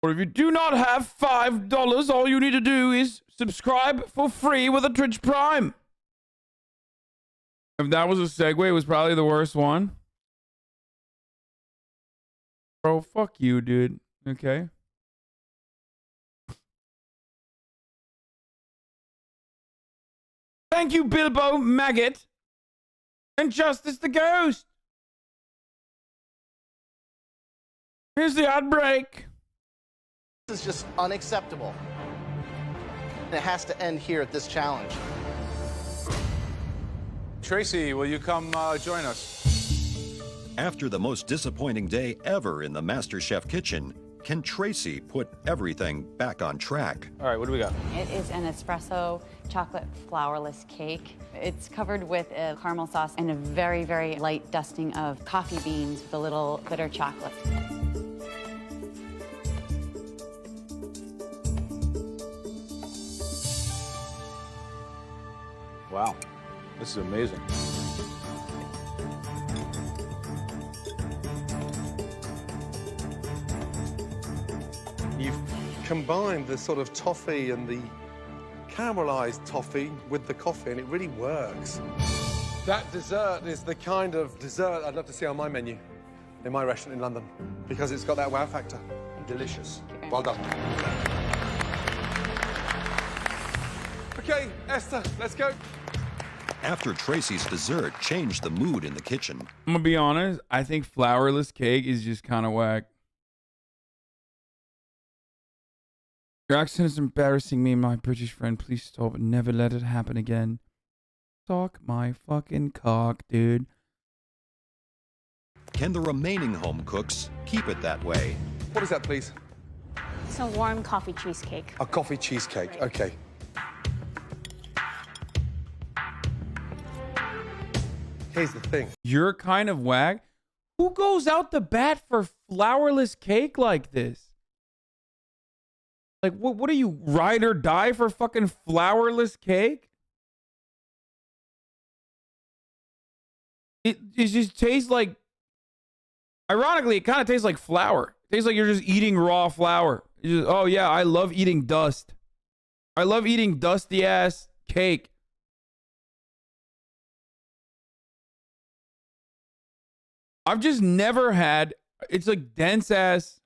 Or if you do not have $5, all you need to do is subscribe for free with a Twitch Prime. If that was a segue, it was probably the worst one. Bro, fuck you, dude. Okay? Thank you, Bilbo Maggot. And Justice the Ghost. Here's the ad break. This is just unacceptable. And it has to end here at this challenge. Tracy, will you come join us? After the most disappointing day ever in the Masterchef kitchen, can Tracy put everything back on track? All right, what do we got? It is an espresso chocolate flourless cake. It's covered with a caramel sauce and a very, very light dusting of coffee beans with a little bitter chocolate. Wow, this is amazing. You've combined the sort of toffee and the caramelized toffee with the coffee, and it really works. That dessert is the kind of dessert I'd love to see on my menu in my restaurant in London, because it's got that wow factor. Delicious. Well done. Okay, Esther, let's go. After Tracy's dessert changed the mood in the kitchen, I'm gonna be honest, I think flourless cake is just kind of whack. Your accent is embarrassing me, my British friend. Please stop and never let it happen again. Suck my fucking cock, dude. can the remaining home cooks keep it that way? What is that, please? It's a warm coffee cheesecake. A coffee cheesecake, okay. Here's the thing. You're kind of whack. Who goes out to bat for flourless cake like this? Like, what are you, ride or die for fucking flourless cake? It just tastes like, ironically, it kind of tastes like flour. It tastes like you're just eating raw flour. Oh yeah, I love eating dust. I love eating dusty ass cake. I've just never had, it's like dense ass,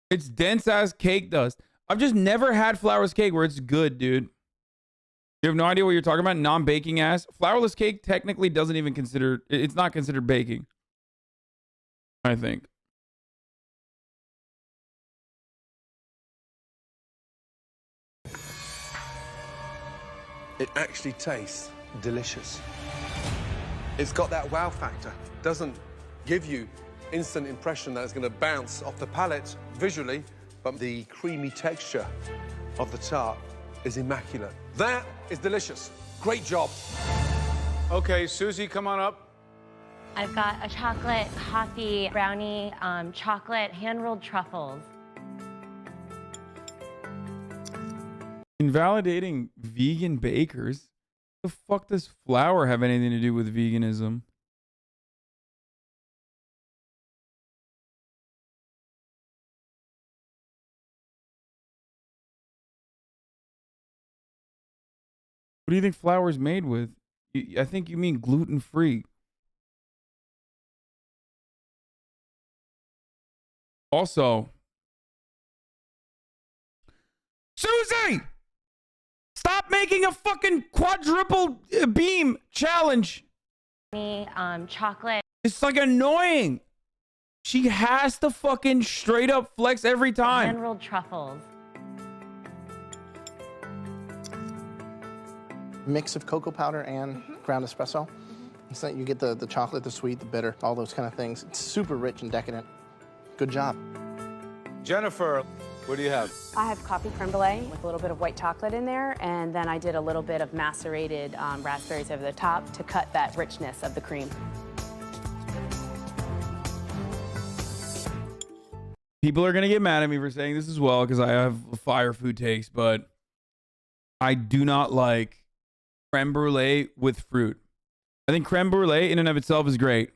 it's dense ass cake dust. I've just never had flourless cake where it's good, dude. You have no idea what you're talking about? Non-baking ass. Flourless cake technically doesn't even consider, it's not considered baking, I think. It actually tastes delicious. It's got that wow factor. Doesn't give you instant impression that it's going to bounce off the palate visually, but the creamy texture of the tart is immaculate. That is delicious. Great job. Okay, Susie, come on up. I've got a chocolate coffee brownie, chocolate hand-rolled truffles. Invalidating vegan bakers? The fuck does flour have anything to do with veganism? What do you think flour is made with? I think you mean gluten-free. Also, Susie! Stop making a fucking quadruple beam challenge. Chocolate. It's like annoying. She has to fucking straight up flex every time. Hand-rolled truffles. Mix of cocoa powder and ground espresso. So you get the chocolate, the sweet, the bitter, all those kind of things. It's super rich and decadent. Good job. Jennifer, what do you have? I have coffee creme brulee with a little bit of white chocolate in there, and then I did a little bit of macerated raspberries over the top to cut that richness of the cream. People are going to get mad at me for saying this as well because I have fire food takes, but I do not like creme brulee with fruit. I think creme brulee in and of itself is great.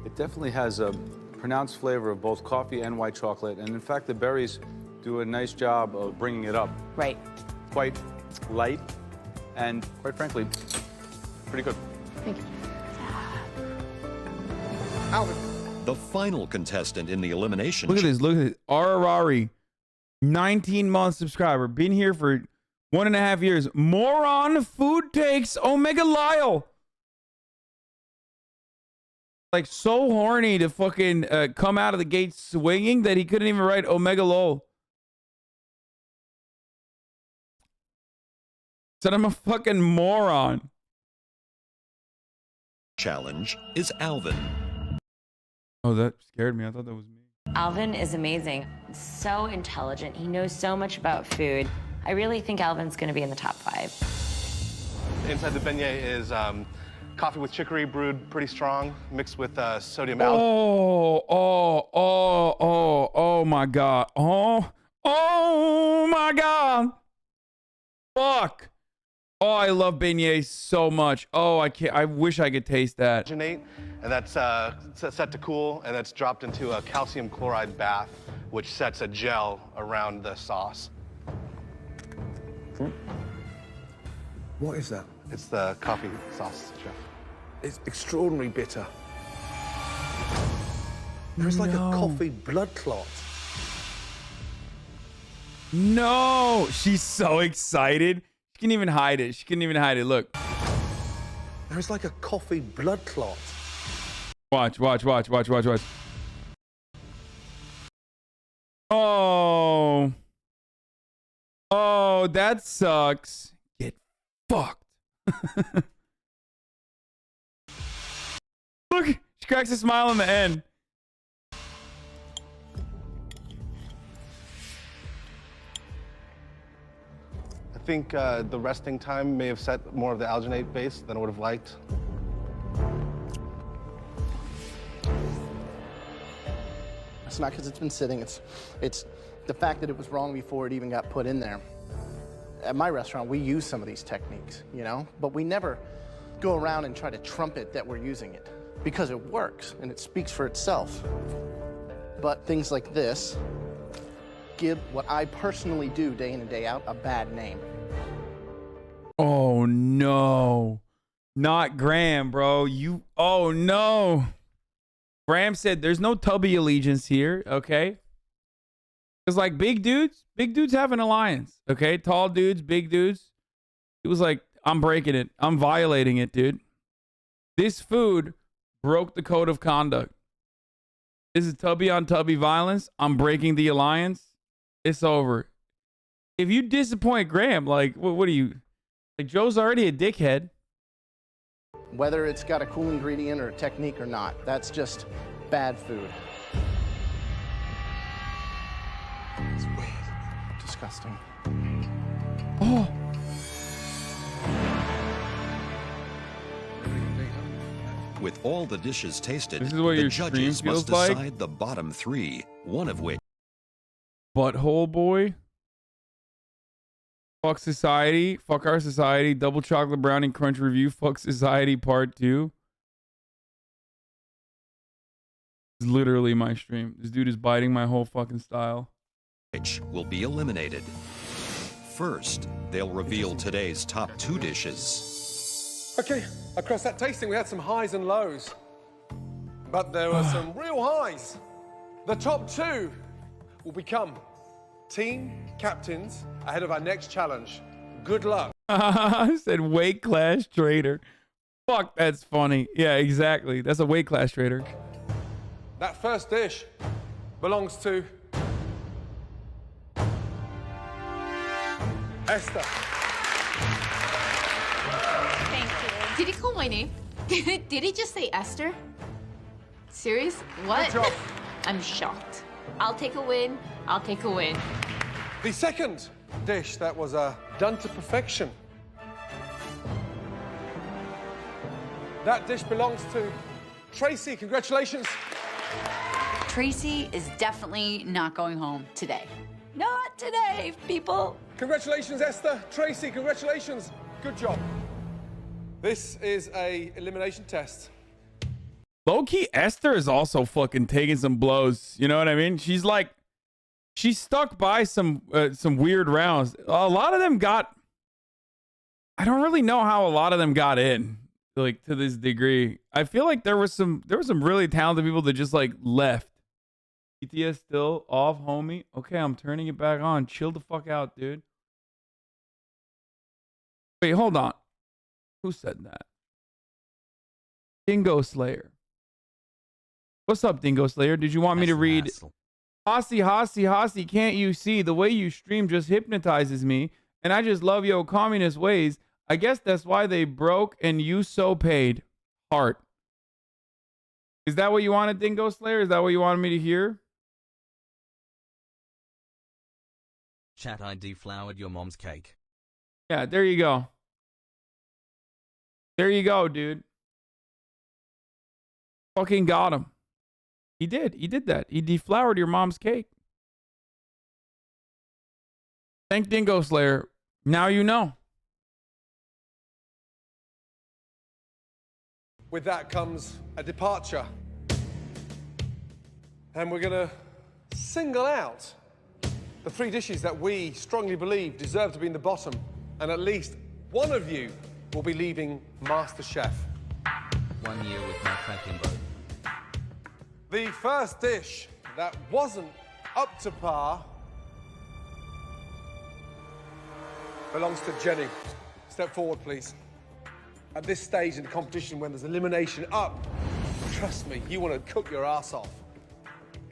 It definitely has a pronounced flavor of both coffee and white chocolate, and in fact, the berries do a nice job of bringing it up. Right. Quite light, and quite frankly, pretty good. Thank you. Alvin. The final contestant in the elimination. Look at this. Look at this. Ararari, 19-month subscriber. Been here for 1.5 years. Moron food takes Omega Lyle. Like so horny to fucking come out of the gate swinging that he couldn't even write Omega Lol. Said I'm a fucking moron. Challenge is Alvin. Oh, that scared me. I thought that was me. Alvin is amazing. So intelligent. He knows so much about food. I really think Alvin's going to be in the top 5. Inside the beignet is coffee with chicory brewed pretty strong, mixed with sodium. Oh my God. Oh my God. Fuck. Oh, I love beignets so much. Oh, I can't. I wish I could taste that. And that's set to cool, and that's dropped into a calcium chloride bath, which sets a gel around the sauce. What is that? It's the coffee sauce, Chef. It's extraordinary bitter. There's like a coffee blood clot. No, she's so excited. She can't even hide it. She couldn't even hide it. Look. There's like a coffee blood clot. Watch. Oh. Oh, that sucks. Get fucked. Look, she cracks a smile in the end. I think the resting time may have set more of the alginate base than I would have liked. It's not because it's been sitting. It's the fact that it was wrong before it even got put in there. At my restaurant, we use some of these techniques, you know, but we never go around and try to trumpet that we're using it because it works and it speaks for itself. But things like this give what I personally do day in and day out a bad name. Oh no. Not Graham, bro. Oh no. Graham said there's no tubby allegiance here, okay? Because like big dudes have an alliance, okay? Tall dudes, big dudes. It was like, I'm breaking it. I'm violating it, dude. This food broke the code of conduct. This is tubby on tubby violence. I'm breaking the alliance. It's over. If you disappoint Graham, like, what are you? Like, Joe's already a dickhead. Whether it's got a cool ingredient or a technique or not, that's just bad food. It's weird. Disgusting. Oh. With all the dishes tasted, This is what the your judges stream must feels like? decide the bottom three, one of which Butthole boy. Fuck society. Fuck our society. Double chocolate brownie crunch review. Fuck society part 2. It's literally my stream. This dude is biting my whole fucking style. will be eliminated. First, they'll reveal today's top 2 dishes. Okay, across that tasting, we had some highs and lows. But there were some real highs. The top 2 will become team captains ahead of our next challenge. Good luck. I said weight class trader. Fuck, that's funny. Yeah, exactly. That's a weight class trader. That first dish belongs to Esther. Thank you. Did he call my name? Did he just say Esther? Serious? What? Good job. I'm shocked. I'll take a win. I'll take a win. The second dish that was done to perfection. That dish belongs to Tracy. Congratulations. Tracy is definitely not going home today. Not today, people. Congratulations, Esther. Tracy, congratulations. Good job. This is a elimination test. Low-key, Esther is also fucking taking some blows. You know what I mean? She's like, she's stuck by some weird rounds. A lot of them got, I don't really know how a lot of them got in, like, to this degree. I feel like there were some really talented people that just like left. ETS still off, homie. Okay, I'm turning it back on. Chill the fuck out, dude. Wait, hold on. Who said that? Dingo Slayer. What's up, Dingo Slayer? Did you want me to read? Hasi, can't you see? The way you stream just hypnotizes me, and I just love your communist ways. I guess that's why they broke and you so paid. Heart. Is that what you wanted, Dingo Slayer? Is that what you wanted me to hear? Chat, I deflowered your mom's cake. Yeah, there you go. There you go, dude. Fucking got him. He did. He did that. He deflowered your mom's cake. Thank Dingo Slayer. Now you know. With that comes a departure. And we're going to single out the 3 dishes that we strongly believe deserve to be in the bottom. And at least one of you will be leaving Masterchef. 1 year with my cracking boat. The first dish that wasn't up to par belongs to Jenny. Step forward, please. At this stage in the competition, when there's elimination up, trust me, you want to cook your ass off.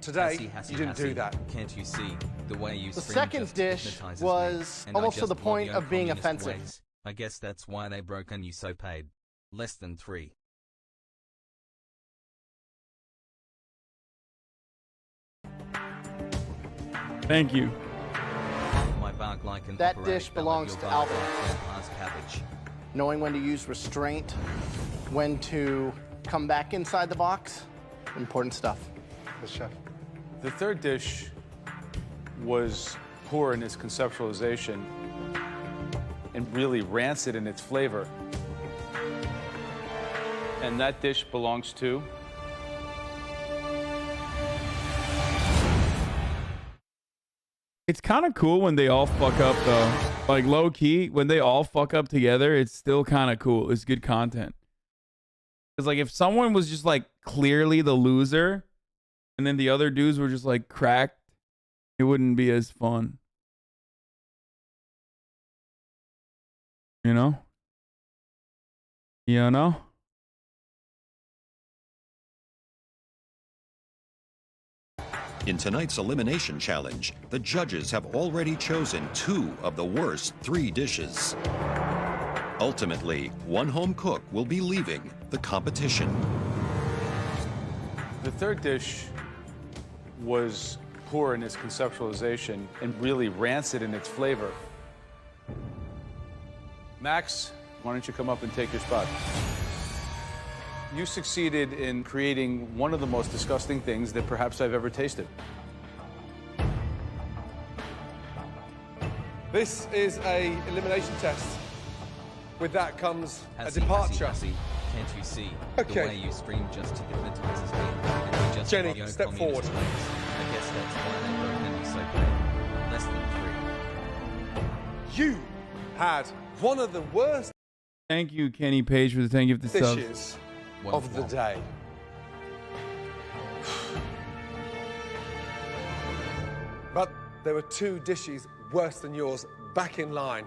Today, you didn't do that. Can't you see the way you The scream second just dish hypnotizes was me, and I almost to just the love point your of being communist offensive. ways. I guess that's why they broke and you so paid. Less than 3. Thank you. My bark like an That operatic dish ballad, belongs your to bark Albert. like grandpa's cabbage. Knowing when to use restraint, when to come back inside the box, important stuff. Yes, chef. The third dish was poor in its conceptualization and really rancid in its flavor. And that dish belongs to It's kind of cool when they all fuck up, though. Like, low key, when they all fuck up together, it's still kind of cool. It's good content. Because, like, if someone was just, like, clearly the loser, and then the other dudes were just, like, cracked, it wouldn't be as fun. You know? You know? In tonight's elimination challenge, the judges have already chosen 2 of the worst 3 dishes. Ultimately, one home cook will be leaving the competition. The third dish was poor in its conceptualization and really rancid in its flavor. Max, why don't you come up and take your spot? You succeeded in creating one of the most disgusting things that perhaps I've ever tasted. This is a elimination test. With that comes a departure. Can't you see? Okay. The way you scream just hypnotizes me. And you just Jenny, follow step communist forward. ways. I guess that's why they broke and you so paid. Less than 3. You had one of the worst Thank you, Kenny Page, for the thank you for the subs. dishes of the day. But there were 2 dishes worse than yours back in line.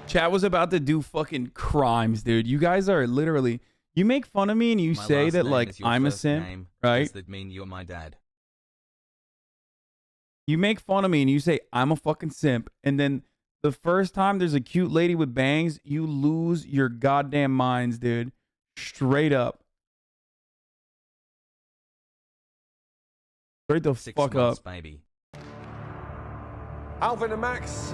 Chat was about to do fucking crimes, dude. You guys are literally. You make fun of me and you My say last that name like is your I'm a first simp, name. right? Does that mean you're my dad? You make fun of me and you say I'm a fucking simp, and then the first time there's a cute lady with bangs, you lose your goddamn minds, dude. Straight up. Straight the 6 fuck months, up. baby. Alvin and Max,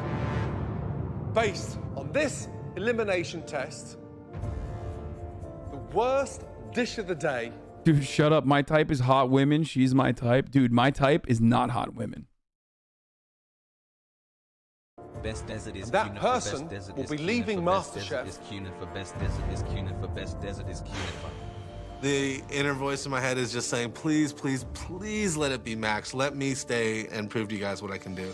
based on this elimination test, the worst dish of the day. Dude, shut up. My type is hot women. She's my type. Dude, my type is not hot women. Best desert is That cunifer, person best desert will is be cunifer, leaving best desert MasterChef. is cunifer, best desert is cunifer, best desert is cunifer. The inner voice in my head is just saying, please, please, please let it be Max. Let me stay and prove to you guys what I can do.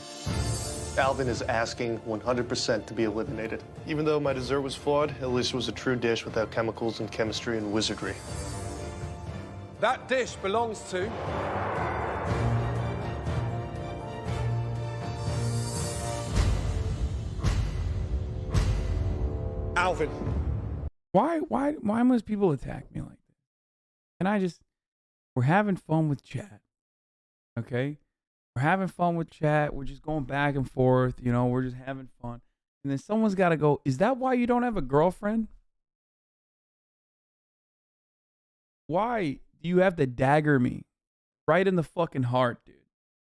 Alvin is asking 100% to be eliminated. Even though my dessert was flawed, at least it was a true dish without chemicals and chemistry and wizardry. That dish belongs to Alvin. Why must people attack me like this? Can I just, we're having fun with chat. Okay? We're having fun with chat. We're just going back and forth, you know, we're just having fun. And then someone's got to go, is that why you don't have a girlfriend? Why do you have to dagger me right in the fucking heart, dude?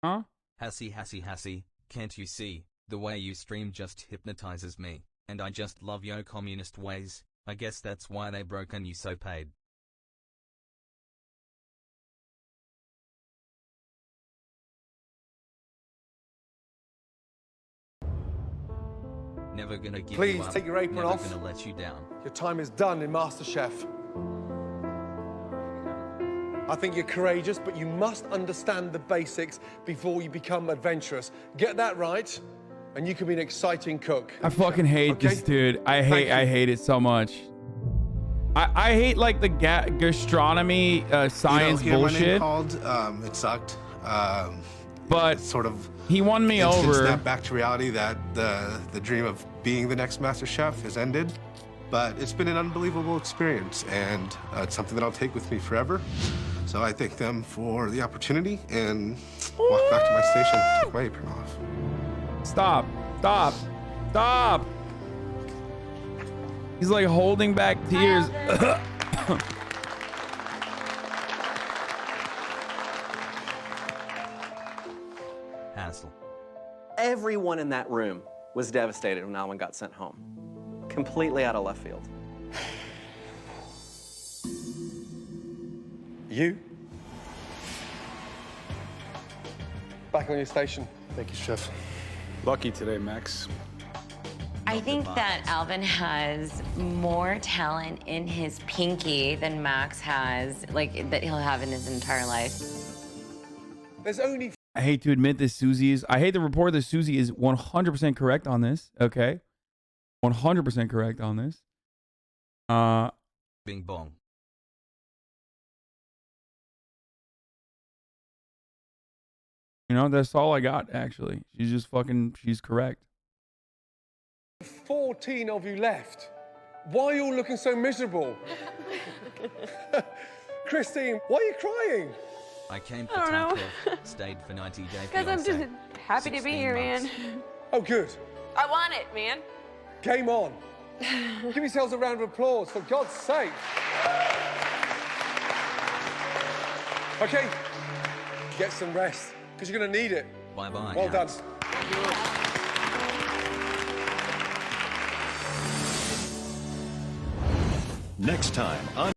Huh? Hassie, can't you see? The way you stream just hypnotizes me, and I just love your communist ways. I guess that's why they broke and you so paid. Never gonna give you Please up. take your apron Never off. gonna let you down. Your time is done in MasterChef. I think you're courageous, but you must understand the basics before you become adventurous. Get that right, and you can be an exciting cook. I fucking hate this, dude. I hate it so much. I hate like the gastronomy science you know, bullshit. My name called, it sucked. But sort of he won me instant over. Snap back to reality that the dream of being the next Master Chef has ended. But it's been an unbelievable experience, and it's something that I'll take with me forever. So I thank them for the opportunity and walk back to my station, take my apron off. Stop. Stop. Stop. He's like holding back tears. Hassle. Everyone in that room was devastated when Alvin got sent home. Completely out of left field. You? Back on your station. Thank you, Chef. Lucky today, Max. I think that Alvin has more talent in his pinky than Max has, like, that he'll have in his entire life. There's only... I hate to admit this, Susie is. I hate to report that Susie is 100% correct on this. Okay, 100% correct on this. Bing bong. You know, that's all I got. Actually, she's correct. 14 of you left. Why are you all looking so miserable? Christine, why are you crying? I came for I don't know. Taco, stayed for 90 days. Because I'm just happy to be here, man. Oh, good. I want it, man. Game on. Give yourselves a round of applause, for God's sake. Okay, get some rest, because you're going to need it. Bye-bye. Well done. Next time on